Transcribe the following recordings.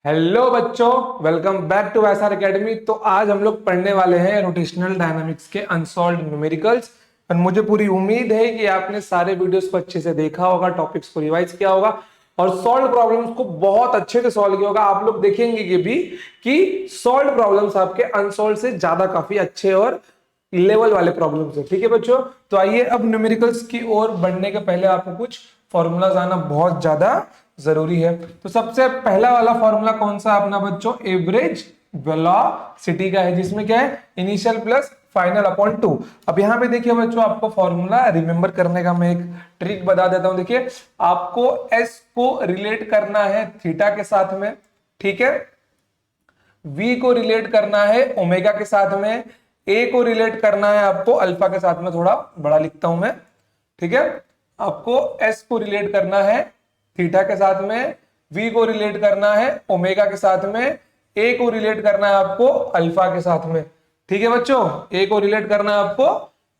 Hello बच्चों, welcome back to SR academy. तो आज हम लोग पढ़ने वाले हैं रोटेशनल डायनामिक्स के अनसॉल्व्ड न्यूमेरिकल्स। और मुझे पूरी उम्मीद है कि आपने सारे वीडियोस को अच्छे से देखा होगा, टॉपिक्स को रिवाइज किया होगा और सॉल्व प्रॉब्लम्स को बहुत अच्छे से सॉल्व किया होगा। आप लोग देखेंगे कि सॉल्व प्रॉब्लम्स आपके अनसॉल्व से ज्यादा काफी अच्छे और लेवल वाले प्रॉब्लम्स है। ठीक है बच्चों, तो आइए अब न्यूमेरिकल्स की ओर बढ़ने के पहले आपको कुछ फॉर्मूलाज आना बहुत ज्यादा जरूरी है। तो सबसे पहला वाला फॉर्मूला कौन सा अपना बच्चों? एवरेज वेलोसिटी का है, जिसमें क्या है? Initial plus final upon 2। अब यहां पे देखिए बच्चों, आपको फॉर्मूला रिमेंबर करने का मैं एक ट्रिक बता देता हूं। देखिए, आपको एस को रिलेट करना है थीटा के साथ में, ठीक है, v को रिलेट करना है ओमेगा के साथ में, a को रिलेट करना है आपको अल्फा के साथ में। थोड़ा बड़ा लिखता हूं मैं, ठीक है। आपको s को रिलेट करना है थीटा के साथ में, v को रिलेट करना है ओमेगा के साथ में, a को रिलेट करना है आपको अल्फा के साथ में। ठीक है बच्चों, a को रिलेट करना है आपको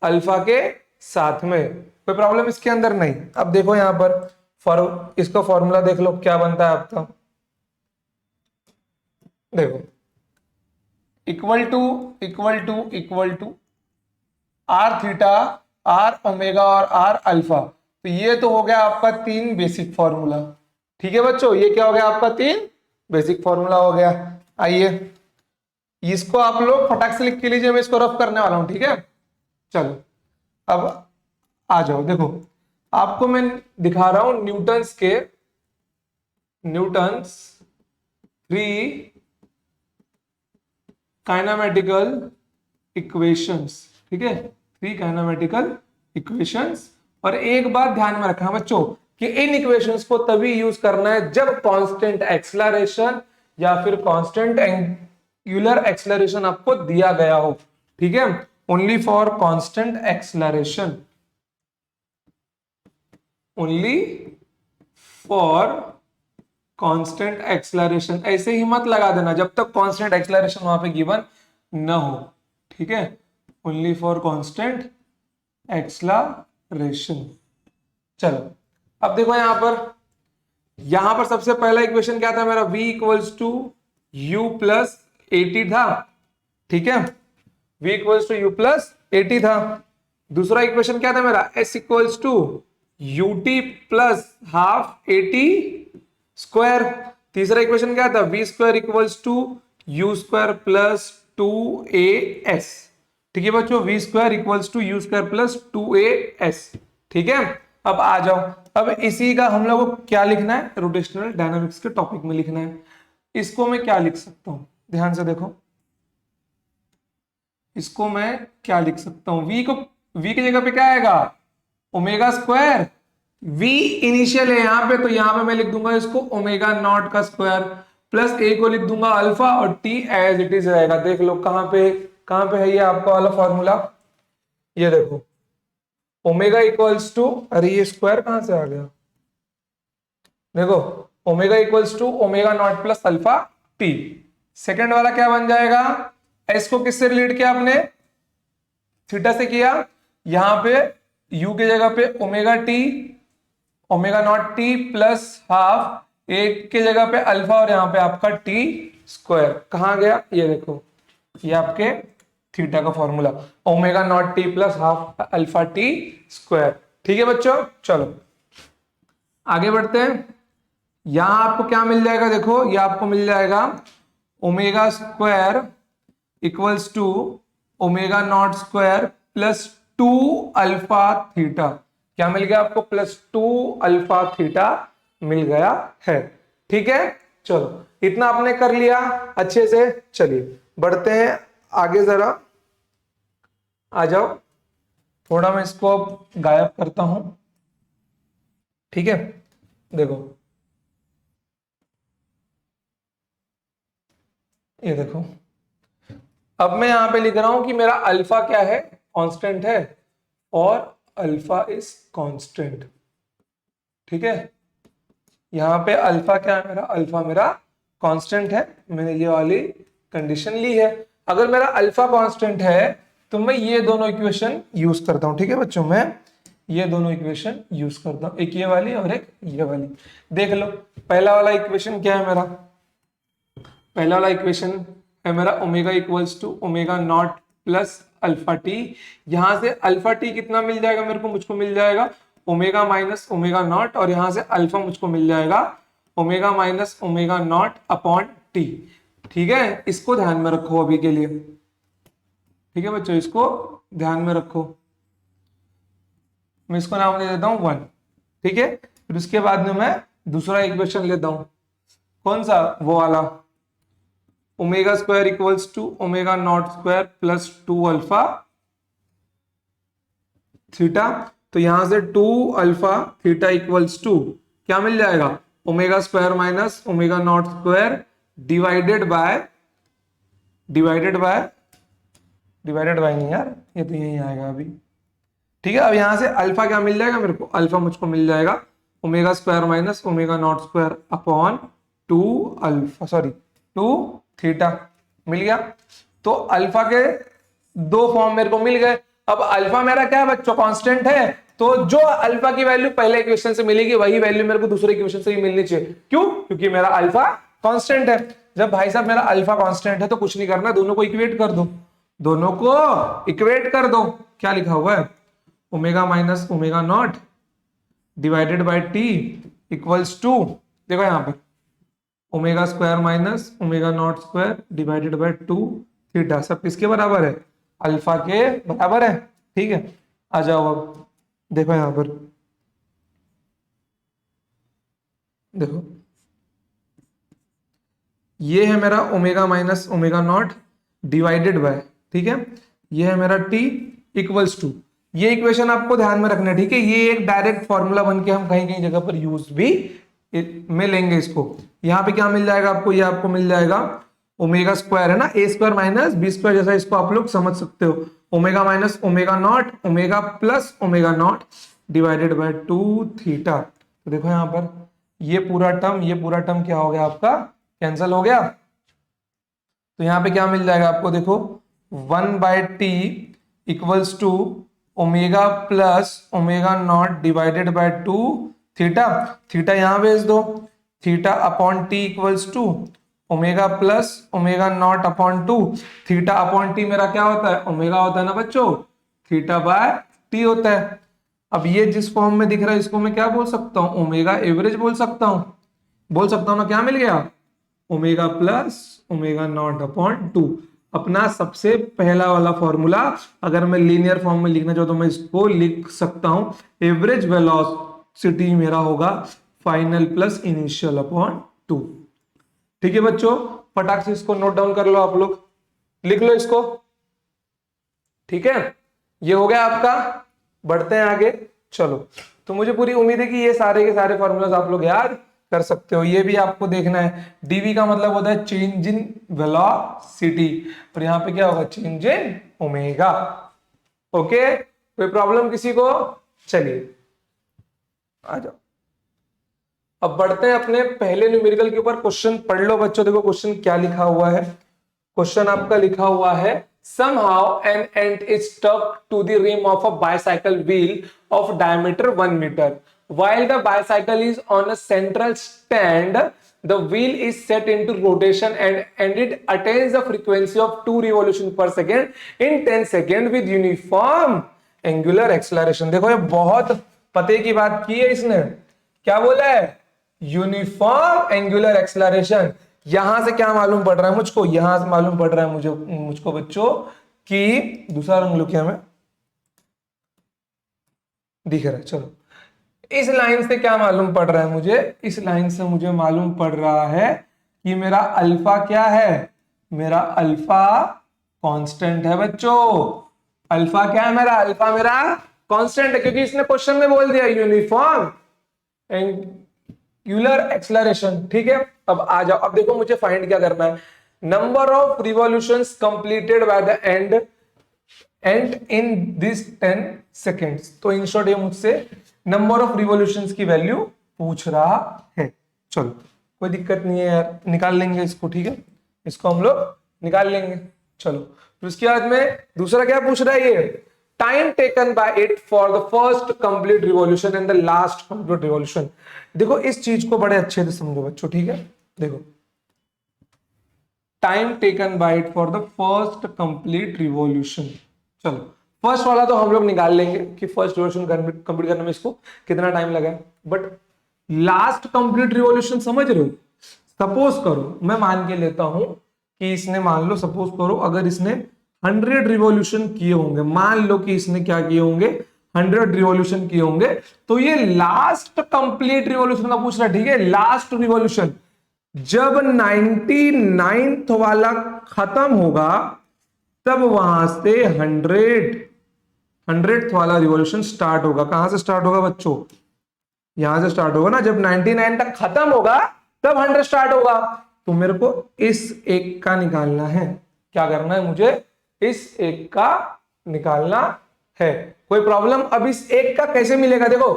अल्फा के साथ में। कोई प्रॉब्लम इसके अंदर नहीं। अब देखो यहां पर इसका फॉर्मूला देख लो क्या बनता है आपका। देखो, equal to R theta, R omega और आर अल्फा। तो ये तो हो गया आपका तीन बेसिक फॉर्मूला। ठीक है बच्चों, ये क्या हो गया आपका? तीन बेसिक फॉर्मूला हो गया। आइए इसको आप लोग फटाक से लिख के लीजिए, मैं इसको रफ करने वाला हूं, ठीक है। चलो अब आ जाओ। देखो, आपको मैं दिखा रहा हूं न्यूटन्स थ्री काइनेमेटिकल इक्वेशंस। ठीक है, थ्री काइनेमेटिकल इक्वेशंस। और एक बात ध्यान में रखना बच्चों कि इन इक्वेशंस को तभी यूज करना है जब कांस्टेंट एक्सेलरेशन या फिर कांस्टेंट एंगुलर एक्सेलरेशन आपको दिया गया हो। ठीक है, only for constant acceleration, only for constant acceleration. ऐसे ही मत लगा देना जब तक कांस्टेंट एक्सेलरेशन वहां पे गिवन न हो। ठीक है, ओनली फॉर कांस्टेंट एक्सेलरेशन। चलो अब देखो यहां पर सबसे पहला इक्वेशन क्या था मेरा? v equals to U plus 80 था। ठीक है, v equals to U plus 80 था। दूसरा इक्वेशन क्या था मेरा? s equals to U T plus half 80 square. तीसरा इक्वेशन क्या था? v square equals to U square plus 2as। ठीक है बच्चों, v square equals to U square plus 2as। ठीक है, अब आ जाओ। अब इसी का हम लोग को क्या लिखना है? रोटेशनल डायनामिक्स के टॉपिक में लिखना है। इसको मैं क्या लिख सकता हूं? ध्यान से देखो, इसको मैं क्या लिख सकता हूं? v की जगह पे क्या आएगा? Omega square. v इनिशियल है यहां पे, तो यहां पे मैं लिख दूंगा इसको ओमेगा नॉट का स्क्वायर, प्लस a को लिख दूंगा अल्फा और t एज इट इज रहेगा। देख लो कहां पे है ये आपका वाला फॉर्मूला। ये देखो, ओमेगा इक्वल्स टू, अरे ये स्क्वायर कहां से आ गया? देखो, omega equals to omega not plus alpha T. Second वाला क्या बन जाएगा? एस को किससे रिलेट किया आपने? थीटा से किया। यहां पे u की जगह पे omega T, omega not T plus half, एक की जगह पे अल्फा और यहां पे आपका टी स्क्वायर। कहां गया? ये देखो, ये आपके थीटा का formula, omega not T plus half alpha T square. ठीक है बच्चों, चलो आगे बढ़ते हैं। यहां आपको क्या मिल जाएगा? देखो, ये आपको मिल जाएगा omega square equals to omega not square plus 2 alpha theta. क्या मिल गया आपको? प्लस 2 अल्फा थीटा मिल गया है। ठीक है, चलो इतना आपने कर लिया अच्छे से। चलिए बढ़ते हैं आगे, जरा आ जाओ। थोड़ा मैं इसको अब गायब करता हूं, ठीक है। देखो, ये देखो, अब मैं यहां पे लिख रहा हूं कि मेरा अल्फा क्या है? कांस्टेंट है, और अल्फा इज कांस्टेंट। ठीक है, यहां पे अल्फा क्या है मेरा? अल्फा मेरा कांस्टेंट है। मैंने ये वाली कंडीशन ली है। अगर मेरा अल्फा कांस्टेंट है तो मैं ये दोनों इक्वेशन यूज करता हूं। ठीक है बच्चों, मैं ये दोनों इक्वेशन यूज करता हूं, एक ये वाली और एक ये वाली। देख लो, पहला वाला इक्वेशन क्या है मेरा? पहला वाला इक्वेशन है मेरा omega equals to omega not plus alpha T. यहां से अल्फा टी कितना मिल जाएगा मेरे को, मुझको मिल जाएगा ओमेगा माइनस ओमेगा नॉट, और यहां से अल्फा मुझको मिल जाएगा omega minus omega not upon T. ठीक है, इसको ध्यान में रखो अभी के लिए। ठीक है बच्चों, इसको ध्यान में रखो। मैं इसको नाम दे देता हूं 1। ठीक है, फिर उसके बाद में मैं दूसरा इक्वेशन लेता हूं। कौन सा, वो वाला omega square equals to omega not square plus 2 alpha theta. तो यहां से 2 अल्फा थीटा इक्वल्स टू क्या मिल जाएगा, omega square minus omega not square divided bye नहीं यार, ये तो यही आएगा अभी। ठीक है, अब यहां से अल्फा क्या मिल जाएगा मेरे को, अल्फा मुझको मिल जाएगा omega square minus omega not square upon 2 theta मिल गया। तो अल्फा के दो फॉर्म मेरे को मिल गए। अब अल्फा मेरा क्या है बच्चों, कांस्टेंट है, तो जो अल्फा की वैल्यू पहले इक्वेशन से मिलेगी वही वैल्यू मेरे को दूसरे इक्वेशन से भी मिलनी चाहिए। क्यों, क्योंकि मेरा अल्फा कांस्टेंट है। जब भाई साहब मेरा अल्फा कांस्टेंट है तो कुछ नहीं करना, दोनों को इक्वेट कर दो, क्या लिखा हुआ है, omega minus omega not divided by T equals to, देखो यहां पर omega square minus omega not square divided by 2 theta. सब किसके बराबर है, अल्फा के बराबर है। ठीक है, आ जाओ अब देखो यहां पर, देखो ये है मेरा omega minus omega not divided bye, ठीक है, ये है मेरा टी इक्वल्स टू। ये इक्वेशन आपको ध्यान में रखना है। ठीक है, ये एक डायरेक्ट फॉर्मूला बन के हम कहीं कहीं जगह पर यूज भी में लेंगे इसको। यहां पे क्या मिल जाएगा आपको, ये आपको मिल जाएगा ओमेगा स्क्वायर है ना, ए स्क्वायर माइनस बी स्क्वायर, जैसा इसको आप लोग समझ सकते हो, omega minus omega not omega plus omega not divided by 2 theta. तो देखो यहां पर ये पूरा टर्म क्या हो गया आपका, कैंसल हो गया। तो यहां पे क्या मिल जाएगा आपको, देखो 1/t equals to omega plus omega not divided by 2 theta. Theta यहां भेज दो, theta upon T equals to omega plus omega not upon 2। Theta upon T मेरा क्या होता है, ओमेगा होता है ना बच्चों, थीटा बाय टी होता है। अब ये जिस फॉर्म में दिख रहा है इसको मैं क्या बोल सकता हूं, ओमेगा एवरेज बोल सकता हूं ना। क्या मिल गया, omega plus omega not upon 2। अपना सबसे पहला वाला फॉर्मूला अगर मैं लीनियर फॉर्म में लिखना चाहूँ तो मैं इसको लिख सकता हूं, एवरेज वेलोसिटी मेरा होगा फाइनल प्लस इनिशियल अपॉन 2। ठीक है बच्चों, फटाक से इसको नोट डाउन कर लो, आप लोग लिख लो इसको। ठीक है, ये हो गया आपका। बढ़ते हैं आगे, चलो। तो मुझे पूरी उम्मीद है कि ये सारे के सारे फॉर्मूलाज आप लोग याद कर सकते हो। ये भी आपको देखना है, डीवी का मतलब होता है चेंज इन वेलोसिटी, और यहां पे क्या होगा, चेंज इन ओमेगा। ओके, कोई प्रॉब्लम किसी को, चलिए आ जाओ। अब बढ़ते हैं अपने पहले न्यूमेरिकल के ऊपर। क्वेश्चन पढ़ लो बच्चों, देखो क्वेश्चन क्या लिखा हुआ है। क्वेश्चन आपका लिखा हुआ है, somehow an ant is stuck to the rim of a bicycle wheel of diameter 1 meter. While the bicycle is on a central stand, the wheel is set into rotation and it attains the frequency of 2 revolutions per second in 10 seconds with uniform angular acceleration. देखो ये बहुत पते की बात की है इसने, क्या बोला है, यूनिफॉर्म एंगुलर एक्सलरेशन। यहां से क्या मालूम पड़ रहा है मुझको, यहां से मालूम पड़ रहा है मुझको बच्चों कि दूसरा रंग लो, क्या मैं दिख रहा है, चलो इस लाइन से क्या मालूम पड़ रहा है मुझे, इस लाइन से मुझे मालूम पड़ रहा है कि मेरा अल्फा क्या है, मेरा अल्फा कांस्टेंट है बच्चों। अल्फा क्या है मेरा, अल्फा मेरा कांस्टेंट है, क्योंकि इसने क्वेश्चन में बोल दिया यूनिफॉर्म एंगुलर एक्सलरेशन। ठीक है, अब आ जाओ, अब देखो मुझे फाइंड क्या करना है, number of revolutions completed by the and in this 10 seconds. तो इन शॉर्ट ये मुझसे नंबर ऑफ रिवॉल्यूशंस की वैल्यू पूछ रहा है। चलो कोई दिक्कत नहीं है यार, निकाल लेंगे इसको। ठीक है, इसको हम लोग निकाल लेंगे। चलो तो उसके बाद में दूसरा क्या पूछ रहा है, ये time taken by it for the first complete revolution and the last complete revolution. देखो इस चीज को बड़े अच्छे से समझो बच्चों। ठीक है, देखो time taken by it for the first complete revolution. चलो फर्स्ट वाला तो हम लोग निकाल लेंगे कि फर्स्ट रिवॉल्यूशन कंप्लीट करने में इसको कितना टाइम लगा, बट लास्ट कंप्लीट रिवॉल्यूशन समझ रहे हो? सपोज करो, मैं मान के लेता हूं कि इसने, मान लो सपोज करो अगर इसने 100 रिवॉल्यूशन किए होंगे, मान लो कि इसने क्या किए होंगे, 100 रिवॉल्यूशन किए होंगे, तो ये लास्ट कंप्लीट रिवॉल्यूशन का पूछ रहा है, ठीक है। लास्ट रिवॉल्यूशन जब 99th वाला खत्म होगा तब वहां से 100th वाला रिवॉल्यूशन स्टार्ट होगा। कहां से स्टार्ट होगा बच्चों? यहां से स्टार्ट होगा ना, जब 99 तक खत्म होगा तब 100 स्टार्ट होगा। तो मेरे को इस एक का निकालना है। क्या करना है मुझे? इस एक का निकालना है। कोई प्रॉब्लम? अब इस एक का कैसे मिलेगा? देखो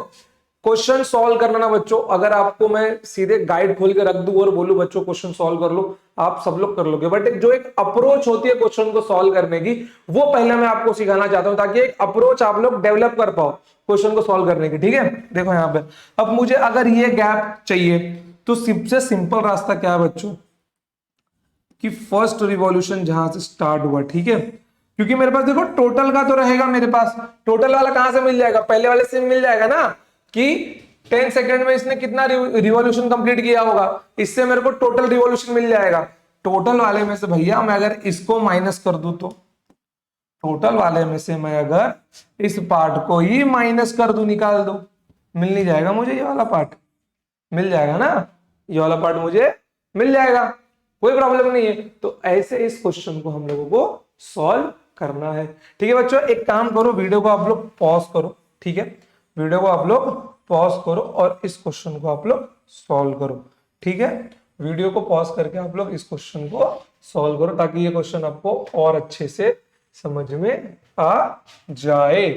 क्वेश्चन सॉल्व करना ना बच्चों, अगर आपको मैं सीधे गाइड खोल के रख दूं और बोलूं बच्चों क्वेश्चन सॉल्व कर लो, आप सब लोग कर लोगे, बट जो एक अप्रोच होती है क्वेश्चन को सॉल्व करने की, वो पहले मैं आपको सिखाना चाहता हूं ताकि एक अप्रोच आप लोग डेवलप कर पाओ क्वेश्चन को सॉल्व करने की, ठीक है। देखो यहां पे अब मुझे अगर ये गैप चाहिए तो सबसे सिंपल रास्ता क्या है बच्चों, कि फर्स्ट रिवॉल्यूशन जहां से स्टार्ट हुआ, ठीक है, क्योंकि मेरे पास देखो टोटल का तो रहेगा, मेरे पास टोटल वाला कहां से मिल जाएगा? पहले वाले से मिल जाएगा ना, कि 10 सेकंड में इसने कितना रिवॉल्यूशन कंप्लीट किया होगा, इससे मेरे को टोटल रिवॉल्यूशन मिल जाएगा। टोटल वाले में से भैया मैं अगर इसको माइनस कर दूं, तो टोटल वाले में से मैं अगर इस पार्ट को ही माइनस कर दूं, निकाल दूं, मिल नहीं जाएगा मुझे ये वाला पार्ट? मिल जाएगा ना, ये वाला पार्ट मुझे मिल जाएगा, कोई प्रॉब्लम नहीं है। तो ऐसे इस क्वेश्चन को हम लोगों को सॉल्व करना है, ठीक है बच्चों। एक काम करो, वीडियो को आप लोग पॉज करो, ठीक है, वीडियो को आप लोग पॉज करो और इस क्वेश्चन को आप लोग सॉल्व करो, ठीक है। वीडियो को पॉज करके आप लोग इस क्वेश्चन को सॉल्व करो ताकि ये क्वेश्चन आपको और अच्छे से समझ में आ जाए,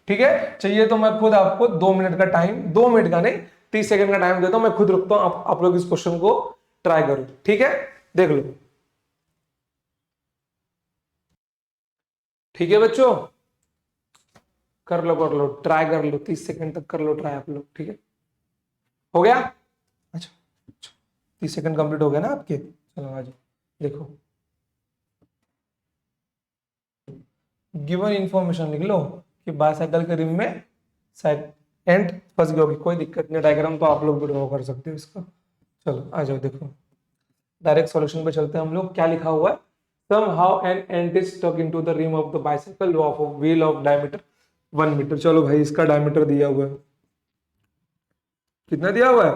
ठीक है। चाहिए तो मैं खुद आपको 2 मिनट का टाइम, 2 मिनट का नहीं 30 सेकंड का टाइम देता हूं, मैं खुद रुकता हूं, आप लोग इस क्वेश्चन को ट्राई करो, ठीक है। देख लो, ठीक है बच्चों, कर लो ट्राई कर लो, 30 सेकंड तक कर लो ट्राई आप लोग, ठीक है। हो गया? अच्छा 30 सेकंड कंप्लीट हो गया ना आपके? चलो आ जाओ, देखो गिवन इंफॉर्मेशन लिख लो कि बाइसाइकिल के रिम में एंड फंस गई होगी, कोई दिक्कत नहीं, डायग्राम तो आप लोग भी ड्रॉ कर सकते हो इसका। चलो आ जाओ, देखो डायरेक्ट सॉल्यूशन पे चलते हैं हम लोग। क्या लिखा हुआ है? somehow an ant is stuck into the rim of the bicycle of a wheel of diameter 1 मीटर। चलो भाई इसका डायमीटर दिया हुआ है, कितना दिया हुआ है?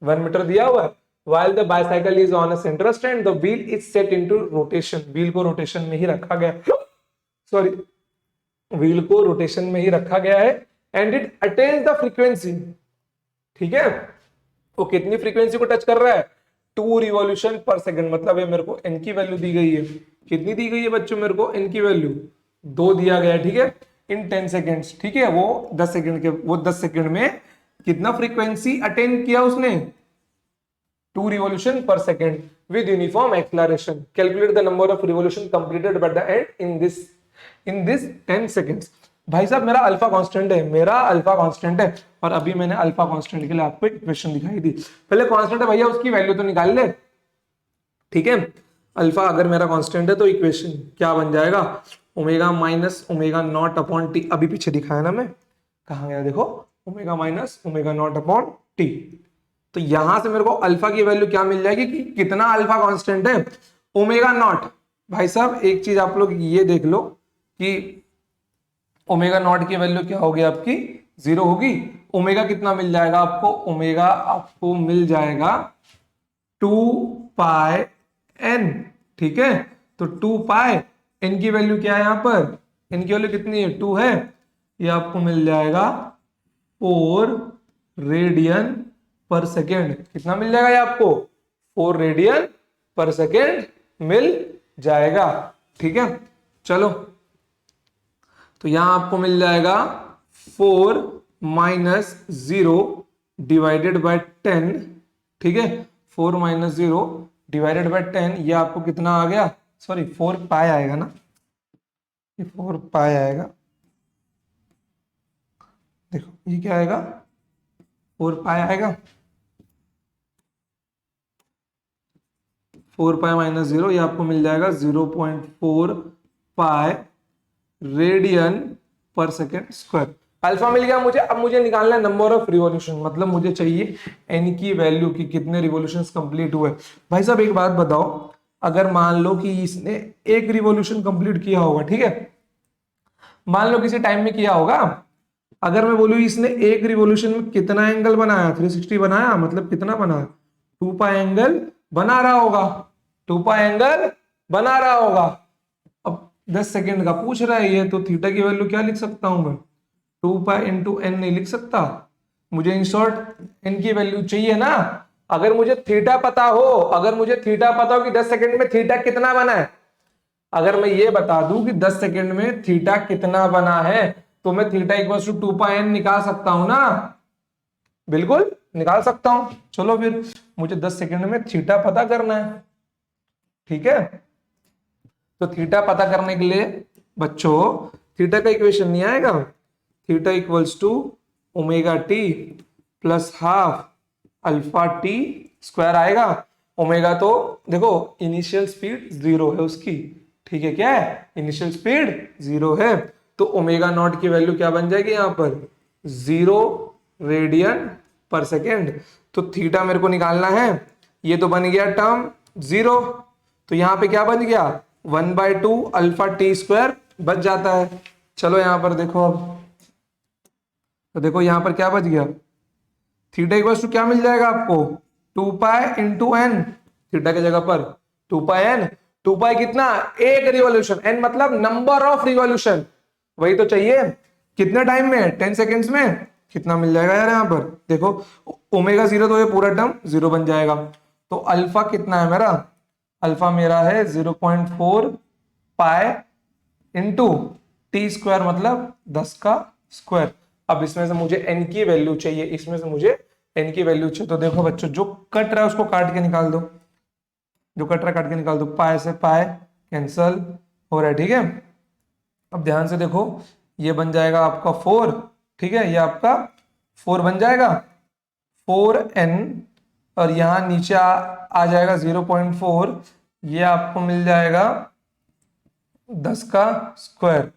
1 मीटर दिया हुआ है। while the bicycle is on a central stand the wheel is set into rotation, wheel को रोटेशन में ही रखा गया, सॉरी व्हील को रोटेशन में ही रखा गया है, and it attains the frequency, ठीक है। वो कितनी फ्रीक्वेंसी को टच कर रहा है? 2 रिवॉल्यूशन पर सेकंड, मतलब ये मेरे को एन की वैल्यू दी गई है, कितनी दी गई है बच्चों? मेरे को एन की वैल्यू 2 दिया गया है, ठीक है, इन 10 सेकेंड्स, ठीक है। वो 10 सेकंड के, वो 10 सेकंड में कितना फ्रीक्वेंसी अटेन किया उसने? 2 रिवॉल्यूशन पर second with uniform acceleration. Calculate the number of revolution completed by the and in this 10 seconds. भाई साहब मेरा अल्फा कांस्टेंट है, मेरा अल्फा कांस्टेंट है, और अभी मैंने अल्फा कांस्टेंट के लिए आपको एक इक्वेशन दिखाई दी। पहले कांस्टेंट है भैया, उसकी वैल्यू तो निकाल ले, ठीक है। अल्फा अगर मेरा कांस्टेंट है तो इक्वेशन क्या बन जाएगा? Omega minus omega not upon T, अभी पीछे दिखाया ना मैं, कहां गया देखो, omega minus omega not upon T. तो यहां से मेरे को अल्फा की वैल्यू क्या मिल जाएगी कि कितना अल्फा कांस्टेंट है? Omega naught. भाई साहब एक चीज आप लोग ये देख लो कि ओमेगा नॉट की वैल्यू क्या होगी आपकी? 0 होगी। ओमेगा कितना मिल जाएगा आपको? ओमेगा आपको मिल जाएगा 2 पाई एन, ठीक है। तो 2 पाई एन की वैल्यू क्या है यहाँ पर? एन की वैल्यू कितनी है? 2 है। ये आपको मिल जाएगा 4 रेडियन पर सेकेंड। कितना मिल जाएगा ये आपको? 4 रेडियन पर सेकेंड मिल जाएगा, ठीक है। चलो तो यहां आपको मिल जाएगा 4 माइनस 0 डिवाइडेड बाय 10, ठीक है। 4 माइनस 0 डिवाइडेड बाय 10, ये आपको कितना आ गया? सॉरी 4 पाई आएगा ना, ये 4 पाई आएगा, देखो ये क्या आएगा? 4 पाई आएगा, 4 पाई माइनस 0, ये आपको मिल जाएगा 0.4 पाई रेडियन पर सेकेंड स्क्वायर। अल्फा मिल गया मुझे। अब मुझे निकालना है नंबर ऑफ रिवॉल्यूशन, मतलब मुझे चाहिए एन की वैल्यू की कितने रिवॉल्यूशंस कंप्लीट हुए। भाई साहब एक बात बताओ, अगर मान लो कि इसने एक रिवॉल्यूशन कंप्लीट किया होगा, ठीक है, मान लो किसी टाइम में किया होगा, अगर मैं बोलूं इसने एक रिवॉल्यूशन में कितना एंगल बनाया, 360 बनाया, मतलब कितना बनाया, 2 पाई एंगल बना रहा होगा, 2 पाई एंगल बना रहा होगा। अब 10 सेकेंड का पूछ रहा है ये, तो थीटा की वैल्यू क्या लिख सकता हूं मैं, 2 पाई इंटू एन नहीं लिख सकता, मुझे इन शॉर्ट एन की वैल्यू चाहिए ना। अगर मुझे थीटा पता हो, अगर मुझे थीटा पता हो कि 10 सेकेंड में थीटा कितना बना है, अगर मैं ये बता दूं कि 10 सेकेंड में थीटा कितना बना है, तो मैं theta equal to 2 pi N निकाल सकता हूं ना, बिल्कुल निकाल सकता हूं। चलो फिर मुझे 10 सेकेंड में थीटा पता करना है, ठीक है। तो थीटा पता करने के लिए बच्चों थीटा का इक्वेशन नहीं आएगा, theta equals to omega T plus half alpha T square आएगा। ओमेगा तो देखो इनिशियल स्पीड 0 है उसकी, ठीक है, क्या है, इनिशियल स्पीड 0 है, तो ओमेगा नॉट की वैल्यू क्या बन जाएगी यहां पर, 0 रेडियन पर सेकेंड। तो थीटा मेरे को निकालना है, ये तो बन गया टर्म 0, तो यहां पे क्या बन गया 1/2 अल्फा टी स्क्वायर बच जाता है। चलो यहां पर देखो, अब तो देखो यहां पर क्या बच गया, थीटा इक्वल टू क्या मिल जाएगा आपको, 2 पाई इंटू एन, थीटा की जगह पर 2 पाई एन, 2 पाई कितना, एक रिवॉल्यूशन, एन मतलब नंबर ऑफ रिवॉल्यूशन, वही तो चाहिए, कितने टाइम में, 10 सेकेंड्स में, कितना मिल जाएगा यार यहाँ पर देखो, ओमेगा 0 तो ये पूरा टर्म 0 बन जाएगा। तो अल्फा कितना है मेरा, अल्फा मेरा है 0.4 पाई इंटू टी स्क्वायर मतलब 10 का स्क्वायर। अब इसमें से मुझे एन की वैल्यू चाहिए, इसमें से मुझे एन की वैल्यू चाहिए, तो देखो बच्चों जो कट रहा है उसको काट के निकाल दो, जो कट रहा है काट के निकाल दो, पाई से पाई कैंसल हो रहा है, ठीक है। अब ध्यान से देखो, ये बन जाएगा आपका 4, ठीक है, ये आपका 4 बन जाएगा 4n, और यहां नीचे आ जाएगा 0.4, ये आपको मिल जाएगा 10 का स्क्वायर,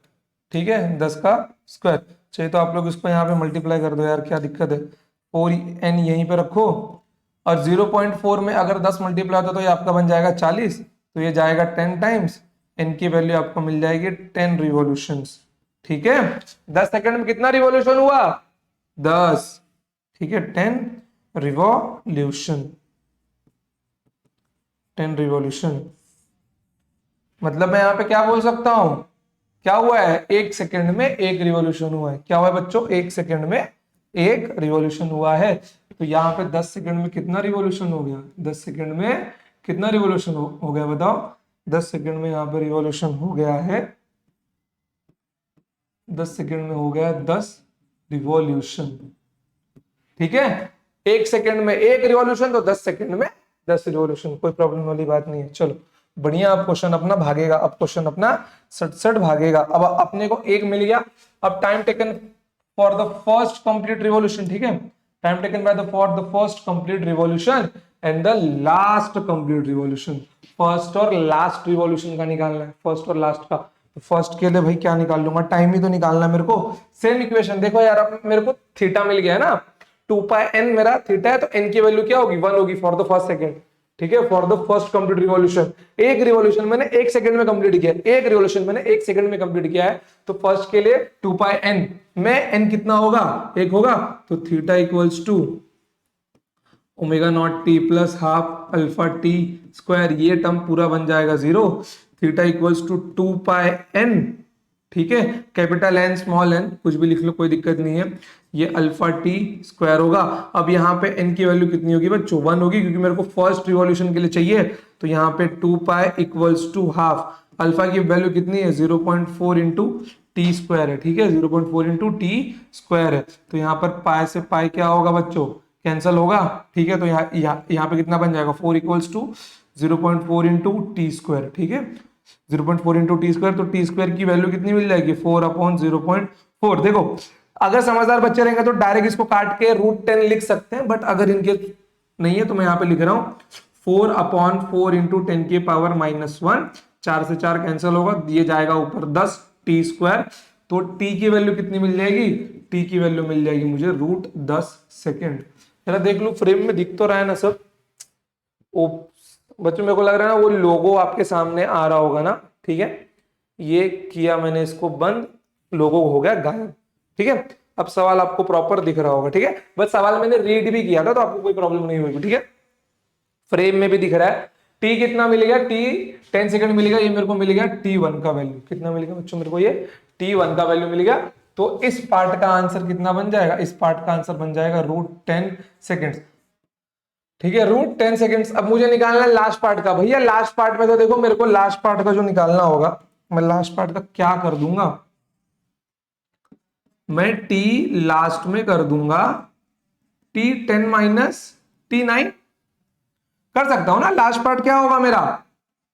ठीक है, 10 का स्क्वायर। चाहिए तो आप लोग इसको यहाँ पे मल्टीप्लाई कर दो यार, क्या दिक्कत है, 4n यहीं पे रखो, और 0.4 में अगर 10 मल्टीप्लाई होता तो ये आपका बन जाएगा 40, तो ये जाएगा 10 टाइम्स, n की वैल्यू आपको मिल जाएगी 10 रिवॉल्यूशंस, ठीक है। 10 सेकंड में कितना रिवॉल्यूशन हुआ, 10, ठीक है, 10 रिवॉल्यूशन, 10 रिवॉल्यूशन, मतलब मैं यहाँ पे क्या बोल सकता हूं, क्या हुआ है, एक सेकंड में एक रिवॉल्यूशन हुआ है, क्या हुआ है बच्चों, एक सेकंड में एक रिवॉल्यूशन हुआ है। तो यहाँ पे 10 सेकंड में कितना रिवॉल्यूशन हो गया, 10 सेकंड में कितना रिवॉल्यूशन हो गया बताओ, 10 सेकंड में यहाँ पे रिवॉल्यूशन हो गया है, 10 सेकंड में हो गया 10 रिवॉल्यूशन, ठीक है, एक सेकंड में एक रिवॉल्यूशन, तो 10 सेकंड में 10 रिवॉल्यूशन, कोई प्रॉब्लम वाली बात नहीं है। चलो बढ़िया, अब क्वेश्चन अपना भागेगा, अब क्वेश्चन अपना सट भागेगा। अब अपने को एक मिल गया, अब time taken for the first complete revolution, ठीक है, time taken by the for the first complete revolution and the last complete revolution, first और लास्ट रिवॉल्यूशन का निकालना है, फर्स्ट और लास्ट का। तो फर्स्ट के लिए भाई क्या निकाल लूंगा, टाइम ही तो निकालना है मेरे को। सेम इक्वेशन देखो यार, अब मेरे को थीटा मिल गया है ना, 2 पाई एन मेरा थीटा है, तो एन की वैल्यू क्या होगी, 1 होगी फॉर द फर्स्ट सेकंड, ठीक है, for the first complete revolution. एक रिवॉल्यूशन मैंने एक सेकंड में कंप्लीट किया, एक रिवॉल्यूशन मैंने एक सेकंड में कंप्लीट किया है, तो फर्स्ट के लिए 2 पाई एन में एन कितना होगा, एक होगा, तो theta equals to omega not T plus half alpha T square, ये टर्म पूरा बन जाएगा 0, theta equals to 2 pi N, ठीक है, कैपिटल एन स्मॉल एन कुछ भी लिख लो कोई दिक्कत नहीं है, ये अल्फा टी स्क्वायर होगा। अब यहाँ पे एन की वैल्यू कितनी होगी बच्चों, 1 होगी, क्योंकि मेरे को फर्स्ट रिवॉल्यूशन के लिए चाहिए, तो यहाँ पे 2 pi equals to half, alpha की वैल्यू कितनी है 0.4 इंटू टी स्क्वायर है, ठीक है, 0.4 इंटू टी स्क्वायर है, तो यहाँ पर पाई से पाई क्या होगा बच्चों, कैंसल होगा, ठीक है, तो यहाँ पे कितना बन जाएगा 4 equals to 0.4 into T square, ठीक है, 0.4 इंटू टी स्क्वायर, तो टी स्क्वायर की वैल्यू कितनी मिल जाएगी 4/0.4। देखो अगर समझदार बच्चे रहेंगे तो डायरेक्ट इसको काट के √10 लिख सकते हैं, बट अगर इनके नहीं है तो मैं यहाँ पे लिख रहा हूँ 4/4 इंटू 10⁻⁻1, 4 से 4 कैंसिल होगा, ये जाएगा ऊपर 10 टी स्क्वायर। तो टी की वैल्यू कितनी मिल जाएगी, टी की वैल्यू मिल जाएगी मुझे √10 सेकेंड। जरा देख लो फ्रेम में दिख तो रहा है ना सब। ओ बच्चों मेरे को लग रहा है ना वो लोगो आपके सामने आ रहा होगा ना, ठीक है। ये किया मैंने इसको बंद, लोगो हो गया गायब, ठीक है। अब सवाल आपको प्रॉपर दिख रहा होगा, ठीक है। बस सवाल मैंने रीड भी किया था तो आपको कोई प्रॉब्लम नहीं होगी, ठीक है। फ्रेम में भी दिख रहा है। टी कितना मिलेगा, टी 10 सेकंड मिलेगा, ये मेरे को मिल गया T1 का वैल्यू। कितना मिलेगा बच्चों मेरे को, ये T1 का वैल्यू मिल गया। तो इस पार्ट का आंसर कितना बन जाएगा, इस पार्ट का आंसर बन जाएगा √10 सेकेंड्स, ठीक है, √10 सेकेंड्स। अब मुझे निकालना है लास्ट पार्ट का। भैया लास्ट पार्ट में तो देखो मेरे को लास्ट पार्ट का जो निकालना होगा, मैं लास्ट पार्ट का क्या कर दूंगा, मैं टी लास्ट में कर दूंगा T10 - T9 कर सकता हूं ना। लास्ट पार्ट क्या होगा मेरा,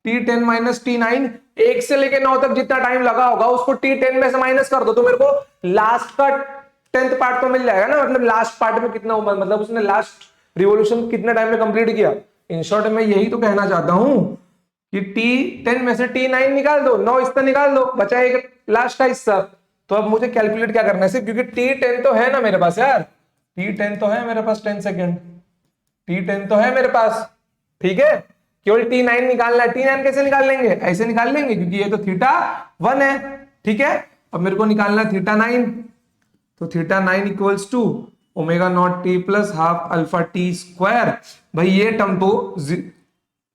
T10 - T9। 1 से लेके 9 तक जितना टाइम लगा होगा उसको T10 में से माइनस कर दो तो मेरे को लास्ट का 10th पार्ट तो मिल जाएगा ना। मतलब लास्ट पार्ट में कितना उम्र, मतलब उसने लास्ट रिवॉल्यूशन कितने टाइम में कंप्लीट किया। इन शॉर्ट में यही तो कहना चाहता हूं कि T10 में से T9 निकाल दो, 9 इसका निकाल दो, बचा एक लास्ट का हिस्सा। तो अब मुझे कैलकुलेट क्या करना है सिर्फ, क्योंकि T10 तो है ना मेरे पास यार, T10 तो है मेरे पास 10 सेकेंड, T10 तो है मेरे पास, ठीक है। केवल T9 निकालना है। T9 कैसे निकाल लेंगे, ऐसे निकाल लेंगे क्योंकि ये तो θ1 है, ठीक है। अब मेरे को निकालना है θ9, तो θ9 equals to ω0t plus half alpha T square. भाई ये टर्म तो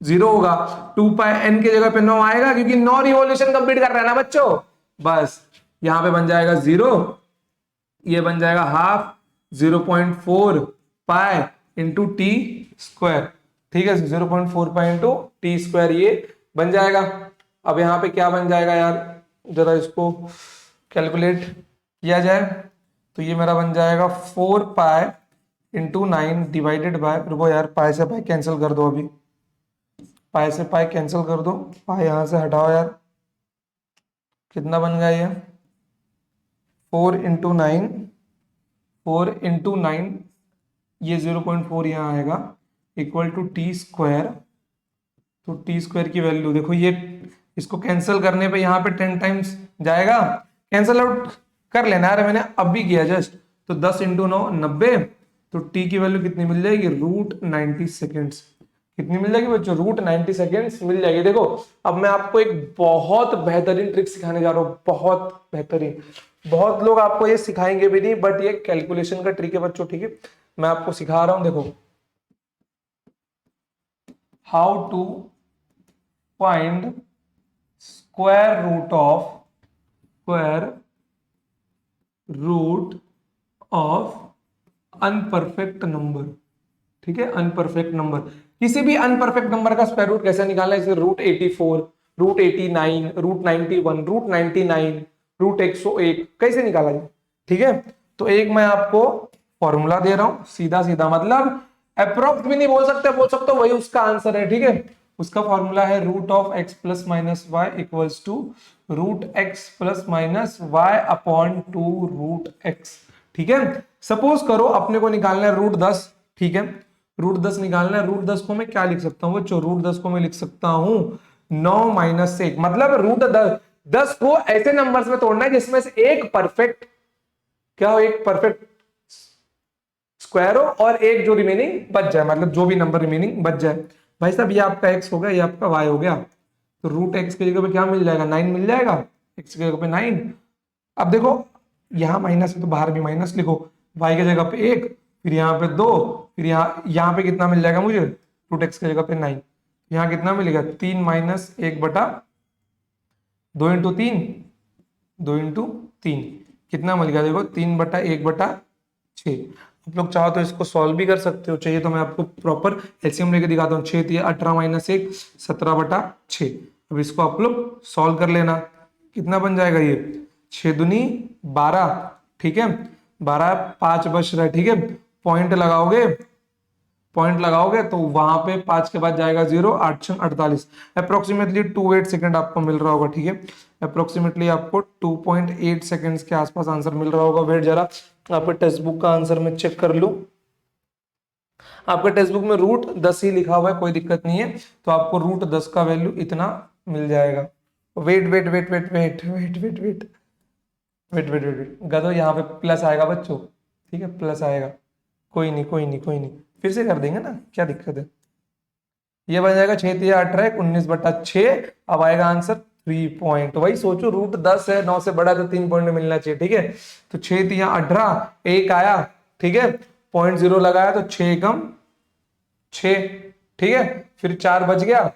जीरो होगा, 2πn की जगह पे 9 आएगा क्योंकि 9 रिवॉल्यूशन कंप्लीट कर रहा है ना बच्चों। बस यहां पे बन जाएगा 0, ये बन जाएगा half 0.4 pi into T square, ठीक है। 0.4 पाई इंटू टी स्क्वायर ये बन जाएगा। अब यहाँ पे क्या बन जाएगा यार, जरा इसको कैलकुलेट किया जाए तो ये मेरा बन जाएगा 4 पाई इंटू 9 डिवाइडेड बाय, रुको यार पाई से पाई कैंसिल कर दो, अभी पाई से पाई कैंसिल कर दो, पाई यहां से हटाओ यार, कितना बन गया ये 4 इंटू 9, 4 इंटू 9, ये 0.4 यहाँ आएगा इक्वल टू टी स्क्वायर। तो टी स्क्वायर की वैल्यू देखो, ये इसको कैंसिल करने पे यहाँ पे 10 टाइम्स जाएगा, कैंसिल आउट कर लेना यार, मैंने अब भी किया जस्ट। तो 10 इंटू 9 90, तो टी की वैल्यू कितनी मिल जाएगी, √90 सेकेंड्स। कितनी मिल जाएगी बच्चों, √90 सेकेंड्स मिल जाएगी। देखो अब मैं आपको एक बहुत बेहतरीन ट्रिक सिखाने जा रहा हूँ, बहुत बेहतरीन। बहुत लोग आपको ये सिखाएंगे भी नहीं, बट ये कैलकुलेशन का ट्रिक है बच्चों, ठीक है। मैं आपको सिखा रहा हूं, देखो how to find square root of unperfect number, ठीक है। अनपरफेक्ट नंबर, किसी भी अनपरफेक्ट नंबर का स्क्वायर रूट कैसे निकालना है, जैसे √84, √89, √91, √99, √101 कैसे निकाला जाए, ठीक है। तो एक मैं आपको फॉर्मूला दे रहा हूं, सीधा सीधा, मतलब अप्रोक्स भी नहीं बोल सकते, बोल सकते वही उसका आंसर है, ठीक है। उसका फॉर्मूला है √(x + -y) equals to √x + -y upon 2√x, ठीक है। सपोज करो अपने को निकालना है √10, ठीक है। √10 निकालना है, √10 को मैं क्या लिख सकता हूं बच्चों, √10 को मैं लिख सकता हूं 9 - 1, मतलब √10 को ऐसे नंबर्स में तोड़ना है जिसमें से एक परफेक्ट क्या हो, एक परफेक्ट स्क्वायर हो और एक जो रिमेनिंग बच जाए, मतलब जो भी नंबर रिमेनिंग बच जाए। भाई साहब ये आपका x हो गया, ये आपका y हो गया, तो √x की जगह पे क्या मिल जाएगा, 9 मिल जाएगा, x की जगह पे 9। अब देखो यहाँ माइनस है तो बाहर भी माइनस लिखो, y की जगह पे 1, फिर यहाँ पे 2, फिर यहाँ पे कितना मिल जाएगा मुझे, √x की जगह पे 9, यहाँ कितना मिलेगा 3 - 1/2 इंटू 3, 2 इंटू 3 कितना मिल गया, देखो 3/1/6। आप लोग चाहो तो इसको सॉल्व भी कर सकते हो, चाहिए तो मैं आपको प्रॉपर एलसीएम लेके दिखाता हूँ। 6 × 18 - 1 17/6। अब इसको आप लोग सॉल्व कर लेना, कितना बन जाएगा ये 6 दूनी 12, ठीक है। 12 5 बच रहा है, ठीक है। पॉइंट लगाओगे तो वहां पे 5 के बाद जाएगा 0, 8 6 48, अप्रोक्सीमेटली 28 सेकंड आपको मिल रहा होगा, ठीक है। अप्रोक्सीमेटली आपको 2.8 सेकंड्स के आसपास आंसर मिल रहा होगा। वेट जरा आपके टेक्स्ट बुक का आंसर मैं चेक कर लूं। आपके टेक्स्ट बुक में √10 ही लिखा हुआ है, कोई दिक्कत नहीं है। तो आपको √10 का वैल्यू इतना मिल जाएगा। Wait wait wait wait wait wait wait wait wait wait wait wait गधो, यहाँ पे प्लस आएगा बच्चों, ठीक है, प्लस आएगा। कोई नहीं कोई नहीं कोई नहीं, फिर से कर देंगे ना, क्या दिक्कत है। ये बन जाएगा 6×3 = 18, 19/6। अब आएगा आंसर 3 पॉइंट। वही सोचो, √10 है, 9 से बड़ा, तो 3 पॉइंट में मिलना चाहिए, ठीक है। तो 6×3 = 18, एक आया, ठीक है, 0.0 लगाया तो 6×6, ठीक है, फिर 4 बच गया,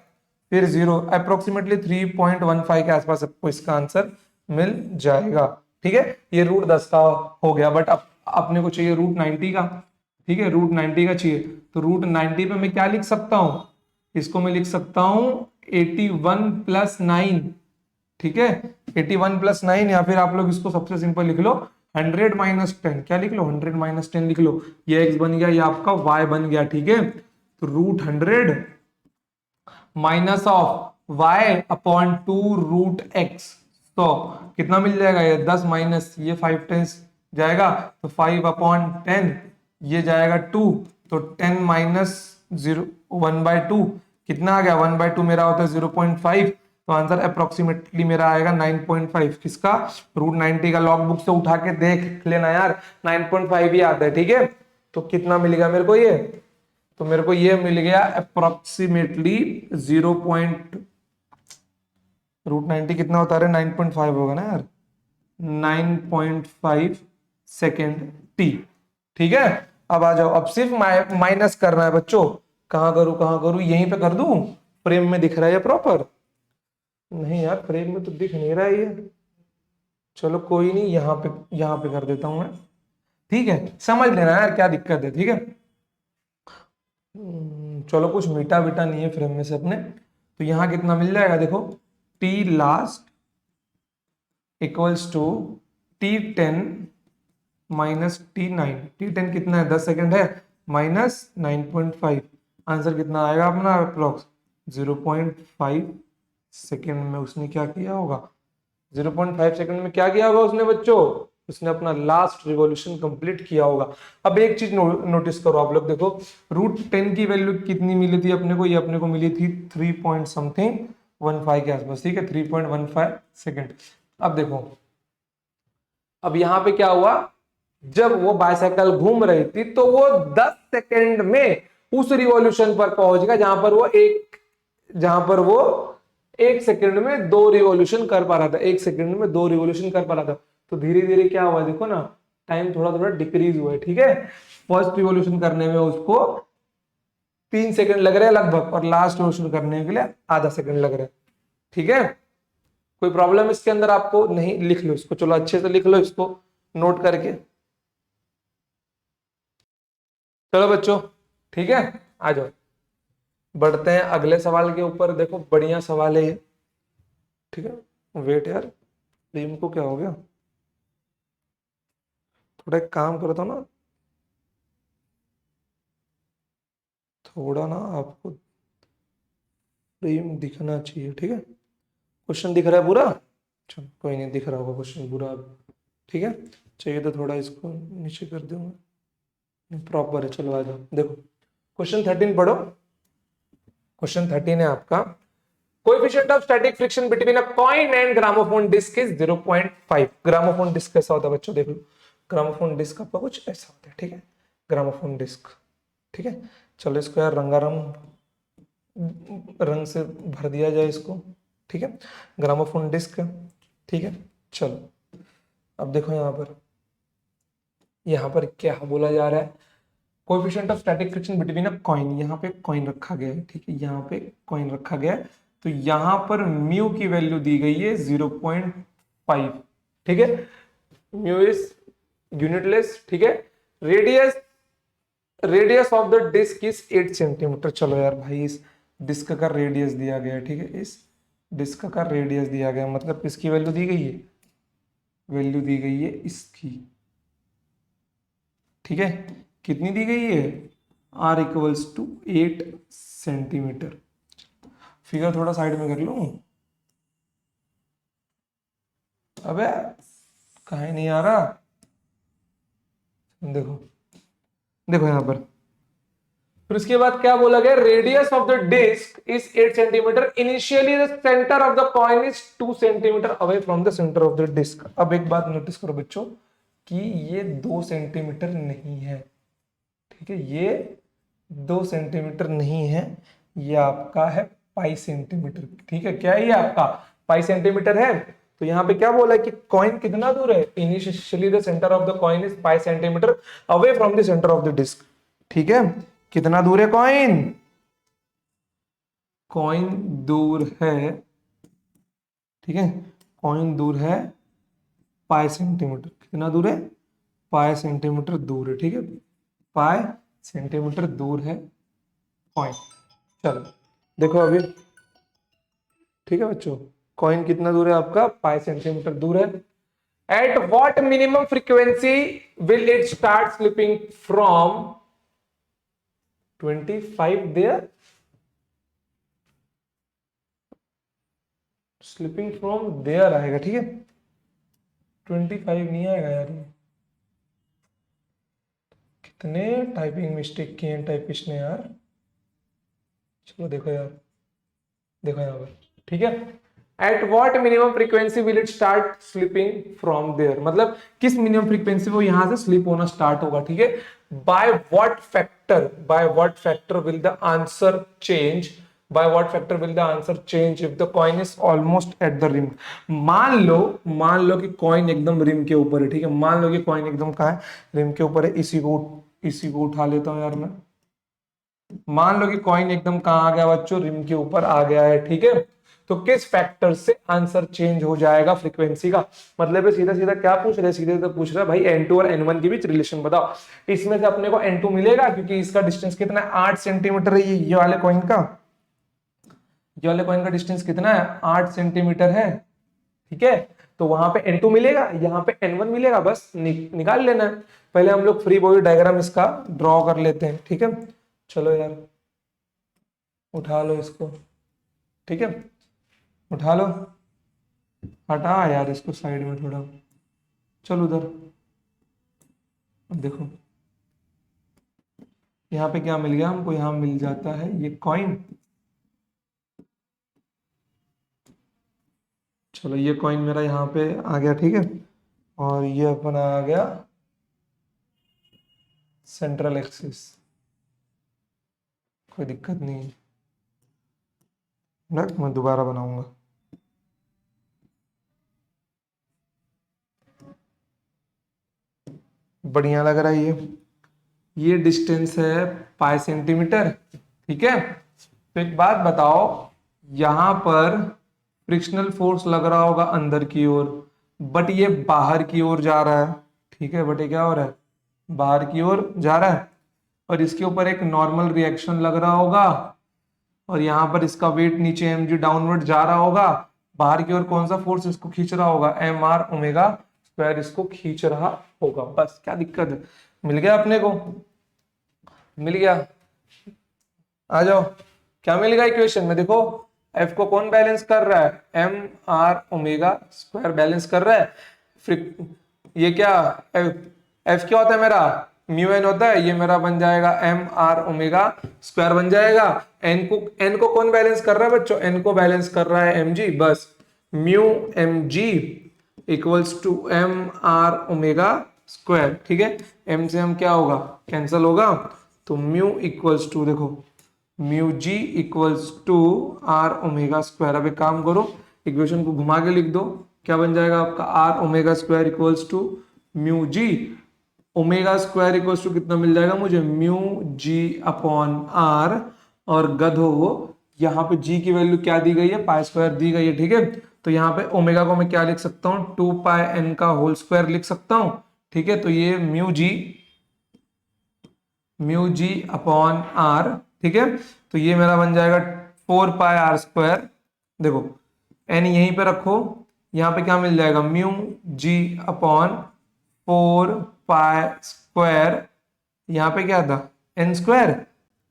फिर 0, अप्रोक्सीमेटली 3.15 के आसपास आपको इसका आंसर मिल जाएगा, ठीक है। ये √10 का हो गया, बट अब अपने को चाहिए √90 का, ठीक है, √90 का चाहिए। तो √90 पे मैं क्या लिख सकता हूं, इसको मैं लिख सकता हूं 81+9, ठीक है, 81+9, या फिर आप लोग इसको सबसे सिंपल लिख लो 100 - 10, क्या लिख लो, 100 - 10 लिख लो। ये x बन गया, ये आपका y बन गया, ठीक है। तो √100 माइनस ऑफ y/2 √x, तो कितना मिल जाएगा, ये 10 माइनस ये 5 टाइम्स जाएगा, तो 5/10, ये जाएगा 2, तो 10 माइनस 0 1/2 कितना आ गया, 1/2 मेरा होता है 0.5, तो आंसर अप्रोक्सीमेटली मेरा आएगा 9.5। किसका, √90 का। लॉग बुक से उठा के देख लेना यार, 9.5 ही आता है, ठीक है। तो कितना मिलेगा मेरे को ये, तो मेरे को ये मिल गया अप्रोक्सीमेटली 0 पॉइंट, √90 कितना होता है, 9.5 होगा ना यार, 9.5 सेकेंड टी, ठीक है। अब आ जाओ, अब सिर्फ माइनस करना है बच्चों। कहां करूं, यहीं पे कर दूं, फ्रेम में दिख रहा है प्रॉपर, नहीं यार फ्रेम में तो दिख नहीं रहा है ये, चलो कोई नहीं, यहाँ पे कर देता हूं मैं, ठीक है, समझ लेना यार क्या दिक्कत है, ठीक है। चलो कुछ मीठा बीटा नहीं है फ्रेम में से अपने, तो यहाँ कितना मिल जाएगा देखो, T last equals to T10 minus T9, T10 कितना है, 10 सेकेंड है, माइनस 9.5, आंसर कितना आएगा अपना अप्रोक्स 0.5 सेकेंड में उसने क्या किया होगा, 0.5 सेकंड में क्या किया होगा उसने बच्चों, उसने अपना लास्ट रिवॉल्यूशन कंप्लीट किया होगा। अब एक चीज नोटिस करो आप लोग, देखो √10 की वैल्यू कितनी मिली थी अपने को, ये अपने को मिली थी 3 पॉइंट समथिंग 15 के आसपास, ठीक है, 3.15 सेकेंड। अब देखो, अब यहाँ पे क्या हुआ, जब वो बाइसाइकिल घूम रही थी तो वो 10 सेकेंड में उस रिवॉल्यूशन पर पहुंच गया जहां पर वो 1 सेकेंड में 2 रिवॉल्यूशन कर पा रहा था, 1 सेकेंड में 2 रिवॉल्यूशन कर पा रहा था। तो धीरे धीरे क्या हुआ देखो ना, टाइम थोड़ा थोड़ा डिक्रीज हुआ है, ठीक है। फर्स्ट रिवॉल्यूशन करने में उसको 3 सेकेंड लग रहे हैं लगभग, और लास्ट रिवॉल्यूशन करने के लिए आधा सेकेंड लग रहा है, ठीक है। कोई प्रॉब्लम इसके अंदर आपको नहीं, लिख लो इसको, चलो अच्छे से लिख लो इसको नोट करके, चलो बच्चों, ठीक है। आ जाओ, बढ़ते हैं अगले सवाल के ऊपर। देखो बढ़िया सवाल है ये, ठीक है। वेट यार, टीम को क्या हो गया, थोड़ा एक काम करता हूँ ना, थोड़ा ना आपको टीम दिखना चाहिए, ठीक है। क्वेश्चन दिख रहा है पूरा, चलो कोई नहीं, दिख रहा होगा क्वेश्चन पूरा अब, ठीक है। चाहिए तो थोड़ा इसको नीचे कर दूंगा, प्रॉपर है, चलो आ जाओ। देखो क्वेश्चन 13 पढ़ो, क्वेश्चन 13 है आपका, coefficient of static friction between a coin and gramophone disc is 0.5। Gramophone disc कैसा होता है बच्चों, देख लो, ग्रामोफोन डिस्क आपका कुछ ऐसा होता है, ठीक है, ग्रामोफोन डिस्क, ठीक है। चलो इसको यार रंगारंग रंग से भर दिया जाए इसको, ठीक है, ग्रामोफोन डिस्क, ठीक है। चलो अब देखो यहाँ पर क्या बोला जा रहा है, coefficient of static friction between a coin, यहाँ पे कॉइन रखा गया है, ठीक है, यहाँ पे कॉइन रखा गया है, तो यहाँ पर म्यू की वैल्यू दी गई है 0.5, ठीक है। म्यू इज यूनिटलेस, ठीक है। Radius radius of the disc is 8 centimetre. चलो यार भाई, इस डिस्क का रेडियस दिया गया है, ठीक है, इस डिस्क का रेडियस दिया गया, मतलब इसकी वैल्यू दी गई है, वैल्यू दी गई है इसकी, ठीक है, कितनी दी गई है, R = 8 सेंटीमीटर। फिगर थोड़ा साइड में कर लूं, अबे कहीं नहीं आ रहा, देखो देखो यहाँ पर फिर उसके बाद क्या बोला गया, radius of the disc is 8 centimetre, initially the centre of the coin is 2 centimetre away from the centre of the disc. अब एक बात नोटिस करो बच्चों कि ये 2 सेंटीमीटर नहीं है, ठीक है, ये 2 सेंटीमीटर नहीं है, ये आपका है पाई सेंटीमीटर, ठीक है, क्या है ये आपका पाई सेंटीमीटर है। तो यहाँ पे क्या बोला है कि कॉइन कितना दूर है, initially the centre of the coin is pi centimetre away from the centre of the disc, ठीक है। कितना दूर है कॉइन, कॉइन दूर है, ठीक है, कॉइन दूर है पाई सेंटीमीटर, कितना दूर है, पाई सेंटीमीटर दूर है, ठीक है, पाई सेंटीमीटर दूर है कॉइन। चलो देखो अभी, ठीक है बच्चों, कॉइन कितना दूर है आपका, पाई सेंटीमीटर दूर है। At what minimum frequency will it start slipping from 25 there, slipping from there आएगा, ठीक है, 25 नहीं आएगा यार, कितने टाइपिंग मिस्टेक किए हैं टाइपिस्ट ने यार। चलो देखो यार, देखो यहाँ पर, ठीक है, at what minimum frequency will it start slipping from there, मतलब किस मिनिमम फ्रीक्वेंसी वो यहां से स्लिप होना स्टार्ट होगा, ठीक है। By what factor will the answer change, by what factor will the answer change if the coin is almost at the rim. मान लो कि कॉइन एकदम रिम के ऊपर है, ठीक है, मान लो कि कॉइन एकदम कहाँ है, रिम के ऊपर है। इसी को उठा लेता हूं यार मैं। मान लो कि कॉइन एकदम कहाँ आ गया बच्चों, रिम के ऊपर आ गया है, ठीक है। तो किस फैक्टर से आंसर चेंज हो जाएगा फ्रीक्वेंसी का, मतलब सीधा सीधा क्या पूछ रहे हैं, सीधे सीधा पूछ रहा है भाई N2 और N1 के बीच रिलेशन बताओ। इसमें से अपने को N2 मिलेगा क्योंकि इसका डिस्टेंस कितना है, 8 सेंटीमीटर है, ये वाले कॉइन का, ये वाले कॉइन का डिस्टेंस कितना है, 8 सेंटीमीटर है, ठीक है। तो वहां पे N2 मिलेगा, यहाँ पे N1 मिलेगा, बस निकाल लेना है। पहले हम लोग फ्री बॉडी डायग्राम इसका ड्रॉ कर लेते हैं, ठीक है। चलो यार उठा लो इसको, ठीक है, उठा लो, हटा यार इसको साइड में थोड़ा, चल उधर। अब देखो यहाँ पे क्या मिल गया हमको, यहाँ मिल जाता है ये कॉइन, चलो ये कॉइन मेरा यहाँ पे आ गया, ठीक है, और ये अपना आ गया सेंट्रल एक्सिस, कोई दिक्कत नहीं है ना, मैं दोबारा बनाऊंगा। बढ़िया लग रहा है ये डिस्टेंस है पाई सेंटीमीटर, ठीक है। तो एक बात बताओ, यहां पर फ्रिक्शनल फोर्स लग रहा होगा अंदर की ओर, बट ये बाहर की ओर जा रहा है, ठीक है, बट ये क्या हो रहा है, बाहर की ओर जा रहा है। और इसके ऊपर एक नॉर्मल रिएक्शन लग रहा होगा, और यहाँ पर इसका वेट नीचे mg डाउनवर्ड जा रहा होगा, बाहर की ओर कौन सा फोर्स इसको खींच रहा होगा, mr ओमेगा स्क्वायर इसको खींच रहा होगा। बस क्या दिक्कत है, मिल गया अपने को, मिल गया। आ जाओ, क्या मिल गया इक्वेशन में, देखो एफ को कौन बैलेंस कर रहा है, M R omega square balance कर रहा है। ये क्या एफ क्या होता है मेरा, म्यू एन होता है, ये मेरा बन जाएगा एम आर ओमेगा स्क्वायर बन जाएगा। एन को कौन बैलेंस कर रहा है बच्चों, एन को बैलेंस कर रहा है एम जी, बस mu M G equals to M R omega square, ठीक है। एम से एम क्या होगा, कैंसिल होगा, तो म्यू इक्वल्स टू, देखो mu G equals to R omega square. अब एक काम करो, इक्वेशन को घुमा के लिख दो, क्या बन जाएगा आपका, R omega square equals to mu G omega square equals to कितना मिल जाएगा मुझे, म्यू जी अपॉन आर, और गधो यहाँ पे जी की वैल्यू क्या दी गई है, पाई स्क्वायर दी गई है, ठीक है। तो यहाँ पे ओमेगा को मैं क्या लिख सकता हूँ, 2 पाई एन का होल स्क्वायर लिख सकता हूँ, ठीक है। तो ये म्यू जी अपॉन आर, ठीक है। तो ये मेरा बन जाएगा 4 पाई आर स्क्वायर, देखो एन यहीं पे रखो, यहाँ पे क्या मिल जाएगा, mu G upon 4 pi square, यहाँ पे क्या था एन स्क्वायर,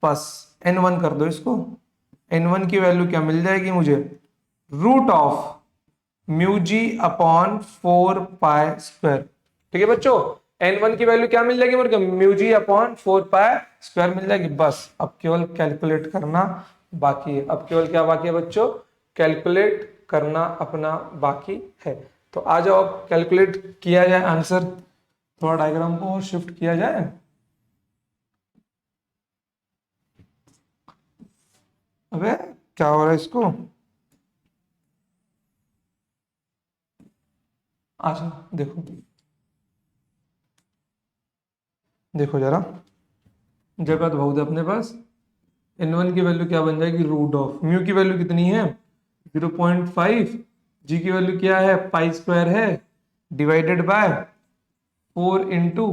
बस n1 कर दो इसको, n1 की वैल्यू क्या मिल जाएगी मुझे, root of mu G upon 4 pi square, ठीक है बच्चों। n1 की वैल्यू क्या मिल जाएगी मेरे को, mu G upon 4 pi square मिल जाएगी। बस अब केवल कैलकुलेट करना बाकी है, अब केवल क्या बाकी है बच्चों, कैलकुलेट करना अपना बाकी है। तो आ जाओ अब कैलकुलेट किया जाए आंसर, थोड़ा डायग्राम को शिफ्ट किया जाए। अबे क्या हो रहा है इसको, अच्छा देखो, देखो जरा, जगह तो बहुत है अपने पास। n1 की वैल्यू क्या बन जाएगी, रूट ऑफ म्यू की वैल्यू कितनी है 0.5, जी की वैल्यू क्या है पाई स्क्वायर है, divided by 4 into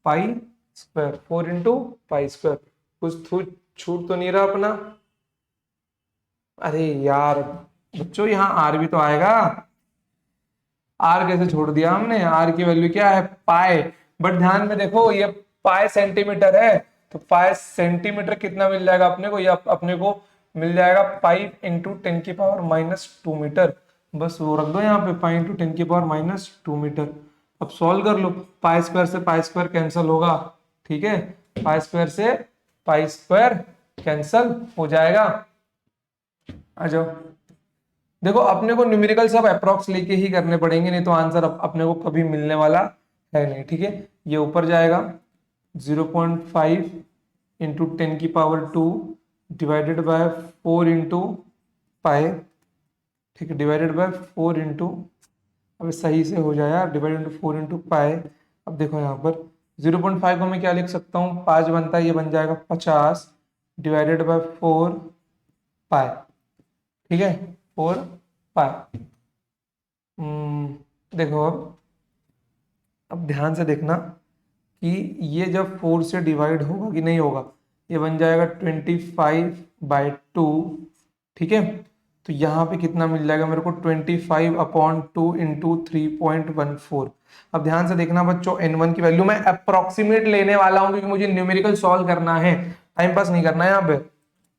pi square, 4 into pi square. कुछ छूट तो नहीं रहा अपना, अरे यार बच्चों यहाँ आर भी तो आएगा, आर कैसे छोड़ दिया हमने, आर की वैल्यू क्या है पाई, बट ध्यान में देखो ये पाई सेंटीमीटर है, तो पाई सेंटीमीटर कितना मिल जाएगा अपने को, ये अपने को मिल जाएगा पाई इंटू 10⁻⁻2 मीटर। बस वो रख दो यहाँ पे, पाई इंटू 10⁻⁻2 मीटर। अब सॉल्व कर लो, पाई स्क्वायर से पाई स्क्वायर कैंसिल होगा, ठीक है, पाई स्क्वायर से पाई स्क्वायर कैंसिल हो जाएगा। आ जाओ, देखो अपने को न्यूमेरिकल सब अप्रोक्स लेके ही करने पड़ेंगे, नहीं तो आंसर अपने को कभी मिलने वाला है नहीं, ठीक है। ये ऊपर जाएगा 0.5 into 10⁻2 divided by 4 into pi, ठीक है, डिवाइडेड बाय 4 इंटू, अब सही से हो जाए यार, डिवाइड इंटू 4 इंटू पाई। अब देखो यहाँ पर 0.5 को मैं क्या लिख सकता हूँ, 5 बनता है, ये बन जाएगा 50 डिवाइडेड बाय 4 पाई, ठीक है, 4 पाई। देखो अब ध्यान से देखना कि ये जब 4 से डिवाइड होगा कि नहीं होगा, ये बन जाएगा 25/2, ठीक है। तो यहाँ पे कितना मिल जाएगा मेरे को 25/2 इंटू 3.14। अब ध्यान से देखना बच्चों, n1 की वैल्यू मैं अप्रोक्सीमेट लेने वाला हूँ क्योंकि मुझे न्यूमेरिकल सॉल्व करना है, टाइम पास नहीं करना है यहाँ पे,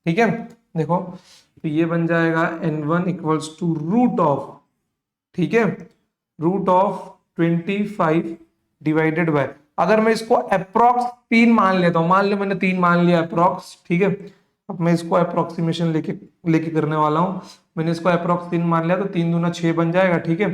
ठीक है। देखो तो ये बन जाएगा n1 equals to root of, ठीक है, रूट ऑफ 25 डिवाइडेड बाय, अगर मैं इसको अप्रोक्स 3 मान लेता हूं, मान लो मैंने 3 मान लिया अप्रोक्स, ठीक है। अब मैं इसको अप्रोक्सीमेशन लेके लेके करने वाला हूं, मैंने इसको अप्रोक्स 3 मान लिया तो 3 दूना 6 बन जाएगा, ठीक है।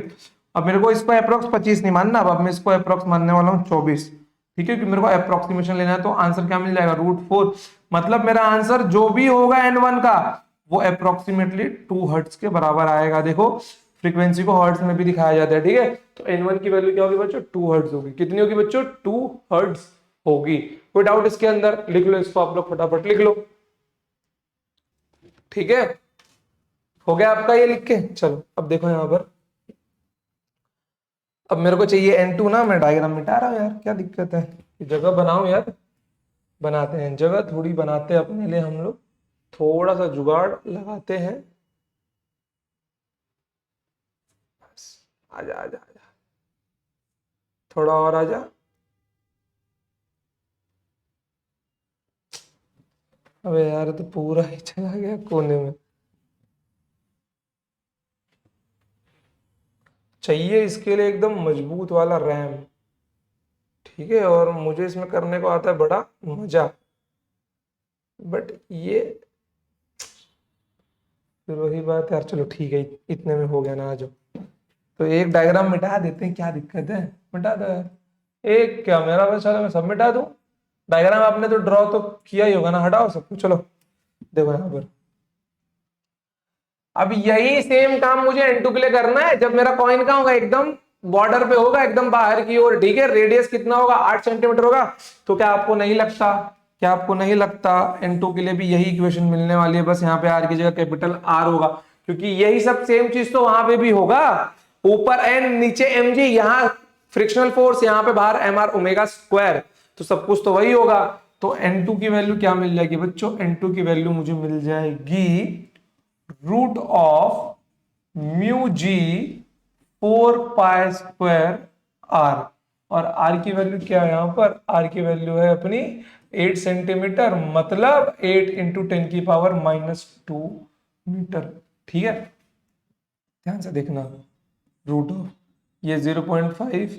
अब मेरे को इसको अप्रोक्स 25 नहीं मानना, अब मैं इसको अप्रोक्स मानने वाला हूँ 24, ठीक है, कि मेरे को अप्रोक्सीमेशन लेना है। तो आंसर क्या मिल जाएगा √4, मतलब मेरा आंसर जो भी होगा n1 का वो अप्रोक्सीमेटली 2 हर्ट्ज के बराबर आएगा। देखो फ्रीक्वेंसी को हर्ट्ज में भी दिखाया जाता है, ठीक है। तो n1 की वैल्यू क्या होगी बच्चों, 2 हर्ट्ज होगी। कितनी होगी बच्चों, 2 हर्ट्ज होगी। कोई डाउट इसके अंदर, लिख लो इसको आप लोग, फटाफट लिख लो, ठीक है। हो गया आपका ये लिख के, चलो अब देखो यहाँ पर, अब मेरे को चाहिए n2 ना, मैं डायग्राम मिटा रहा हूँ यार, क्या दिक्कत है, जगह बनाओ यार, बनाते हैं जगह, थोड़ी बनाते हैं अपने लिए हम लोग, थोड़ा सा जुगाड़ लगाते हैं। आजा आजा आजा, थोड़ा और आजा, अबे यार तो पूरा ही चला गया कोने में। चाहिए इसके लिए एकदम मजबूत वाला रैम, ठीक है, और मुझे इसमें करने को आता है बड़ा मजा, बट ये फिर वही बात है यार, चलो ठीक है, इतने में हो गया ना, आ जाओ। तो एक डायग्राम मिटा देते हैं, क्या दिक्कत है, मिटा दो यार, एक क्या मेरा बस, चलो मैं सब मिटा दूं, डायग्राम आपने तो ड्रॉ तो किया ही होगा ना, हटाओ सब कुछ, चलो देखो यहाँ पर। अब यही सेम काम मुझे n2 के लिए करना है, जब मेरा कॉइन का होगा एकदम बॉर्डर पे होगा, एकदम बाहर की ओर, ठीक है, रेडियस कितना होगा 8 सेंटीमीटर होगा। तो क्या आपको नहीं लगता, क्या आपको नहीं लगता n2 के लिए भी यही इक्वेशन मिलने वाली है, बस यहाँ पे r की जगह कैपिटल R होगा, क्योंकि यही सब सेम चीज तो वहां पे भी होगा, ऊपर n नीचे mg, यहाँ फ्रिक्शनल फोर्स, यहाँ पे बाहर mr ओमेगा स्क्वायर, तो सब कुछ तो वही होगा। तो n2 की वैल्यू क्या मिल जाएगी बच्चों, n2 की वैल्यू मुझे मिल जाएगी root of mu G 4 pi square r, और r की वैल्यू क्या है यहाँ पर, r की वैल्यू है अपनी 8 सेंटीमीटर, मतलब 8 इंटू 10⁻⁻2 मीटर, ठीक है। ध्यान से देखना, रूट ऑफ ये 0.5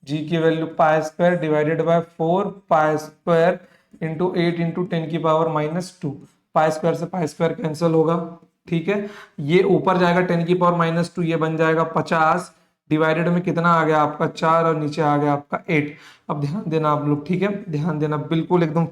जी की value pi square divided bye 4 pi square into 8 into 10 की पावर -2। पाई स्क्वायर से पाई स्क्वायर कैंसिल होगा, ठीक है। ये ऊपर जाएगा 10 की पावर -2, ये बन जाएगा 50 डिवाइडेड में कितना आ गया आपका 4 और नीचे आ गया आपका 8। अब ध्यान देना आप लोग, ठीक है, ध्यान देना, बिल्कुल एकदम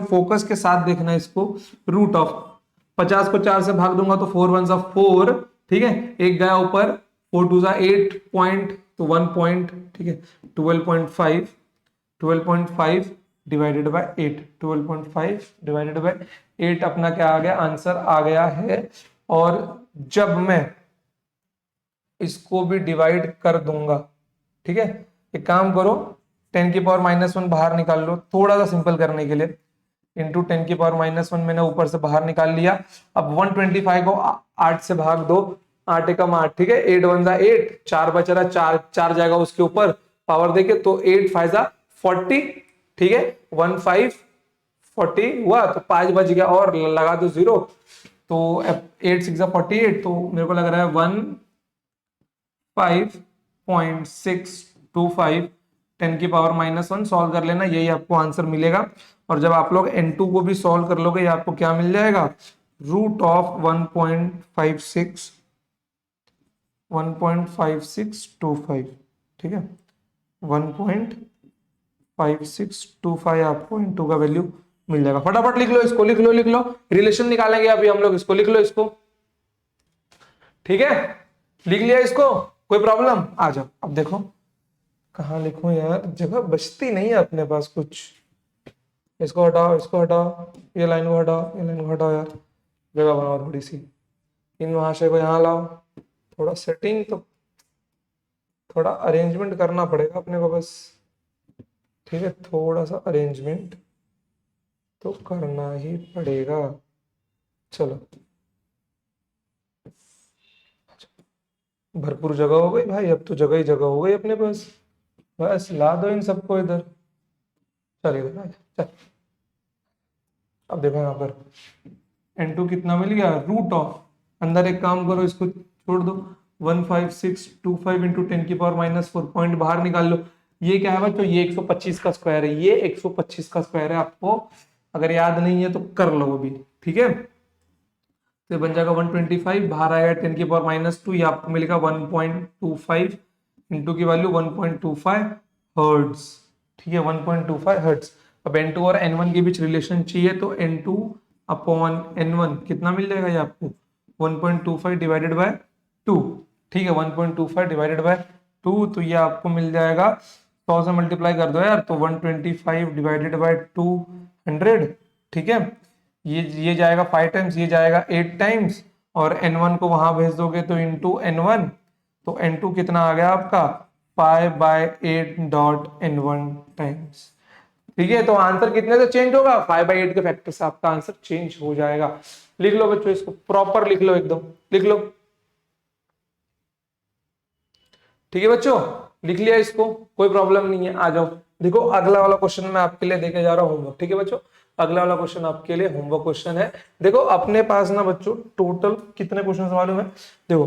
फोकस के साथ देखना इसको। रूट ऑफ 50 को 4 से भाग दूंगा तो 4 1 जा 4, ठीक है, एक गया ऊपर, 4 2 जा 8 पॉइंट, तो 1 पॉइंट, ठीक है, 12.5 डिवाइडेड बाय 8, 12.5 डिवाइडेड बाय 8 अपना क्या आ गया, आंसर आ गया है। और जब मैं इसको भी डिवाइड कर दूंगा, ठीक है, एक काम करो, 10 की पावर -1 बाहर निकाल लो थोड़ा सा सिंपल करने के लिए, इंटू 10 की पावर -1 मैंने ऊपर से बाहर निकाल लिया। अब 125 को 8 से भाग दो, 8 एकम 8, ठीक है, 8 1 जा 8, 4 बच रहा, 4 जाएगा उसके ऊपर पावर देके, तो 8 5 जा 40, ठीक है, 1 5 40 हुआ, तो 5 बच गया और लगा दो 0, तो 8 6 जा 48, तो मेरे को लग रहा है 15.625, 10 की पावर -1 सॉल्व कर लेना, यही आपको आंसर मिलेगा। और जब आप लोग n2 को भी सॉल्व कर लोगे, ये आपको क्या मिल जाएगा, रूट ऑफ 1.5625, ठीक है, 1.5625 आपको n2 का वैल्यू मिल जाएगा। फटाफट लिख लो इसको, लिख लो, रिलेशन निकालेंगे अभी हम लोग, इसको लिख लो इसको, ठीक है, लिख लिया इसको, कोई प्रॉब्लम, आ जाओ। अब देखो कहाँ लिखूं यार, जगह बचती नहीं है अपने पास कुछ, इसको हटाओ, इसको हटाओ, ये लाइन को हटाओ, ये लाइन को हटाओ यार, जगह बनाओ थोड़ी सी, इन महाशय को यहाँ लाओ, थोड़ा सेटिंग, तो थोड़ा अरेंजमेंट करना पड़ेगा अपने को बस, ठीक है, थोड़ा सा अरेंजमेंट तो करना ही पड़ेगा। चलो भरपूर जगह हो गई भाई, अब तो जगह ही जगह हो गई अपने पास, बस ला दो इन सबको इधर, चल इधर आ जा, चल। अब देखो यहाँ पर n2 कितना मिल गया, रूट ऑफ, अंदर एक काम करो, इसको छोड़ दो, 15625 इंटू 10 की पावर -4, पॉइंट बाहर निकाल लो, ये क्या है बच्चों, ये 125 का स्क्वायर है, ये 125 का स्क्वायर है, आपको अगर याद नहीं है तो कर लो अभी, ठीक है। तो बन जाएगा 125, बाहर आएगा 10 की पावर -2, ये आपको मिलेगा 1.25 इंटू की वैल्यू 1.25 हर्ट्ज, ठीक है, 1.25 हर्ट्ज। अब n2 और n1 के बीच रिलेशन चाहिए, तो n2 अपॉन n1 कितना मिल जाएगा ये आपको, 1.25 डिवाइडेड बाय 2, ठीक है, 1.25 डिवाइडेड बाय 2, तो ये आपको मिल जाएगा, 100 से मल्टीप्लाई कर दो यार, तो 125 डिवाइडेड बाय 200, ठीक है, ये जाएगा 5 टाइम्स, ये जाएगा 8 टाइम्स, और n1 को वहां भेज दोगे तो इंटू n1, तो n2 कितना आ गया आपका 5/8.n1 टाइम्स, ठीक है। तो आंसर कितने से चेंज होगा, 5/8 के फैक्टर से आपका आंसर चेंज हो जाएगा। लिख लो बच्चों, इसको प्रॉपर लिख लो, एकदम लिख लो, ठीक है बच्चों, लिख लिया इसको, कोई प्रॉब्लम नहीं है, आ जाओ। देखो अगला वाला क्वेश्चन मैं आपके लिए देके जा रहा हूं होमवर्क, ठीक है बच्चों, अगला वाला क्वेश्चन आपके लिए होमवर्क क्वेश्चन है। देखो अपने पास ना बच्चों टोटल कितने क्वेश्चन मालूम है, देखो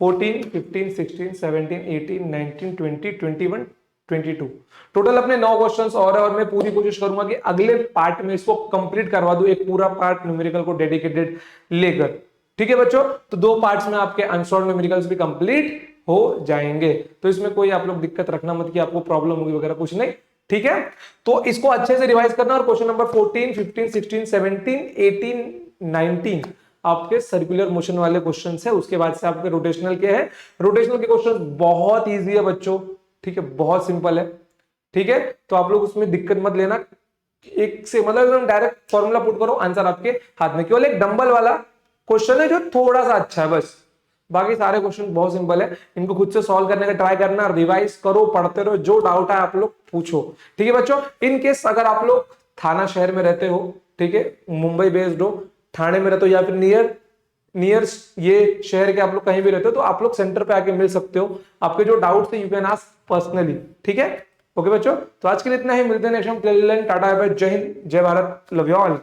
14 15 16 17 18 19 20 21 22, टोटल अपने 9 क्वेश्चंस और है, और मैं पूरी कोशिश करूंगा कि अगले पार्ट में इसको कंप्लीट करवा दूं, एक पूरा पार्ट न्यूमेरिकल को डेडिकेटेड लेकर, ठीक है बच्चों। तो 2 पार्ट्स में आपके अनसॉल्व्ड न्यूमेरिकल्स भी कंप्लीट हो जाएंगे, तो इसमें कोई आप लोग दिक्कत रखना मत कि आपको प्रॉब्लम होगी वगैरह, कुछ नहीं, ठीक है। तो इसको अच्छे से रिवाइज करना, और क्वेश्चन नंबर 14 15 16 17 18 19 आपके सर्कुलर मोशन वाले क्वेश्चन है, उसके बाद से आपके रोटेशनल के हैं। रोटेशनल के क्वेश्चन बहुत इजी है बच्चों, ठीक है, बहुत सिंपल है, ठीक है, तो आप लोग उसमें दिक्कत मत लेना, एक से मतलब एकदम डायरेक्ट फॉर्मूला पुट करो, आंसर आपके हाथ में, केवल एक डंबल वाला क्वेश्चन है जो थोड़ा सा अच्छा है बस, बाकी सारे क्वेश्चन बहुत सिंपल है, इनको खुद से सॉल्व करने का ट्राई करना, रिवाइज करो, पढ़ते रहो, जो डाउट है आप लोग पूछो, ठीक है बच्चों। इन केस अगर आप लोग थाना शहर में रहते हो, ठीक है, मुंबई बेस्ड हो, ठाणे में रहते हो, या फिर नियर ये शहर के आप लोग कहीं भी रहते हो, तो आप लोग सेंटर पे आके मिल सकते हो, आपके जो डाउट है यू कैन आस्क पर्सनली, ठीक है, ओके बच्चों। तो आज के लिए इतना ही, मिलते हैं next time, tata bye bye, जय हिंद, जय भारत, लव यू ऑल।